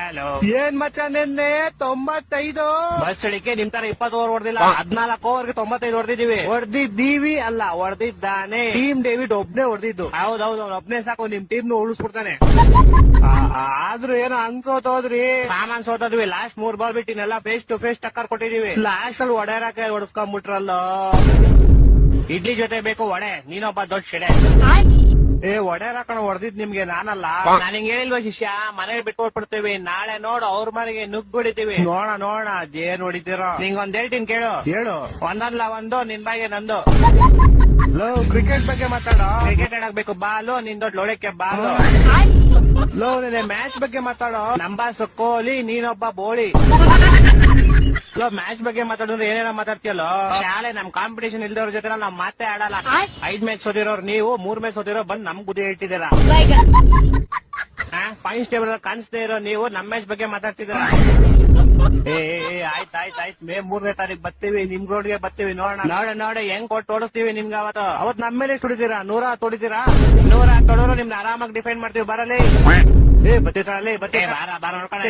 Hello. ಏನ್ ಮಚ್ಚ ನಿನ್ನೆ 95 ಬಸ್ ಹಿಡಿಕೆ ನಿಮ್ ತರ 20 ಓವರ್ ಹೊಡೆದಿಲ್ಲ, 14 ಓವರ್ಗೆ 95 ಹೊಡೆದಿದೀವಿ. ಹೊಡೆದಿದ್ದೀವಿ ಅಲ್ಲ ಹೊಡೆದಿದ್ದಾನೆ. ಟೀಮ್ ಡೇವಿಡ್ ಒಬ್ನೇ ಹೊಡೆದಿದ್ದು. ಹೌದೌದು, ಅವ್ನು ಒಬ್ನೇ ಸಾಕು ನಿಮ್ ಟೀಮ್ ಉಳಿಸ್ಬಿಡ್ತಾನೆ. ಆದ್ರೂ ಏನೋ ಅನ್ಸೋತೋದ್ರಿ. ಸಾಮಾನ್ ಸೋತದ್ವಿ. ಲಾಸ್ಟ್ 3 ಬಾಲ್ ಬಿಟ್ಟಿನೆಲ್ಲ ಫೇಸ್ ಟು ಫೇಸ್ ಟಕ್ಕರ್ ಕೊಟ್ಟಿದೀವಿ. ಲಾಸ್ಟ್ ಅಲ್ಲಿ ಹೊಡೆಯರಕ್ಕೆ ಹೊಡೆಸ್ಕೊಂಡ್ಬಿಟ್ರಲ್ಲ. ಇಡ್ಲಿ ಜೊತೆ ಬೇಕು ವಡೆ, ನೀನೊಬ್ಬ ದೊಡ್ಡ ಶೆಡೆ. ಹೊಡೆಯರ ಕಣ ಹೊಡೆದಿದ್ ನಿಮ್ಗೆ ನಾನಲ್ಲ. ನಾನು ಹಿಂಗ್ ಹೇಳಿಲ್ವ ಶಿಷ್ಯ, ಮನೇಲಿ ಬಿಟ್ಟು ಹೊಟ್ಬಿಡ್ತೀವಿ. ನಾಳೆ ನೋಡು ಅವ್ರ ಮನೆಗೆ ನುಗ್ಗುಡಿತೀವಿ. ನೋಡ ಏನ್ ಹೊಡಿತೀರ. ನಿಂಗೊಂದ್ ಹೇಳ್ತೀನಿ ಕೇಳು. ಹೇಳು. ಒಂದಲ್ಲ ಒಂದು, ನಿನ್ ಬಾಯಿಗೆ ನಂದು. ಲೋ ಕ್ರಿಕೆಟ್ ಬಗ್ಗೆ ಮಾತಾಡ. ಕ್ರಿಕೆಟ್ ಆಡಬೇಕು ಬಾಲು, ನಿನ್ ದೊಡ್ಡ ಲೋಳಕ್ಕೆ ಬಾಲು. ಲೋ ನೆನೆ ಮ್ಯಾಚ್ ಬಗ್ಗೆ ಮಾತಾಡೋ. ನಂಬಾಸು ಕೋಹ್ಲಿ, ನೀನೊಬ್ಬ ಬೋಳಿ. ಮ್ಯಾಚ್ ಬಗ್ಗೆ ಮಾತಾಡಿದ್ರೆ ಏನೇನೋ ಮಾತಾಡ್ತೀಯಲ್ಲ. ಶಾಲೆ ನಮ್ ಕಾಂಪಿಟೇಷನ್ ಇಲ್ದವ್ರ ಜೊತೆ ನಾವ್ ಮಾತೇ ಆಡಲ್ಲ. 5 ಮ್ಯಾಚ್ ಸೋತಿರೋರು ನೀವು, 3 ಮ್ಯಾಚ್ ಸೋತಿರೋ ಬಂದ್ ನಮ್ ಬುದ್ಧಿ ಹೇಳ್ತಿದ್ದೀರಾ. ಪಾಯಿಂಟ್ಸ್ ಟೇಬಲ್ ಕಾಣಿಸ್ದೇ ಇರೋ ನೀವು ನಮ್ ಮ್ಯಾಚ್ ಬಗ್ಗೆ ಮಾತಾಡ್ತಿದ್ದೀರಾ. ಆಯ್ತಾಯ್ತಾಯ್ತು, ಮೇ 3ನೇ ತಾರೀಕು ಬರ್ತೀವಿ, ನಿಮ್ ರೋಡ್ಗೆ ಬರ್ತೀವಿ. ನೋಡ ಹೆಂಗ್ ಕೊಟ್ಟು ಓಡಿಸ್ತೀವಿ ನಿಮ್ಗೆ. ಅವತ್ ನಮ್ಮ ಮೇಲೆ ಸುಡಿತೀರಾ, 100 ತೊಡಿತೀರಾ. 100 ತೊಡೋರು ನಿಮ್ನ ಆರಾಮಾಗಿ ಡಿಫೈನ್ ಮಾಡ್ತೀವಿ. ಬರಲಿ ಬತ್ತಿ ಬಾರ ನೋಡ್ಕೊಂಡ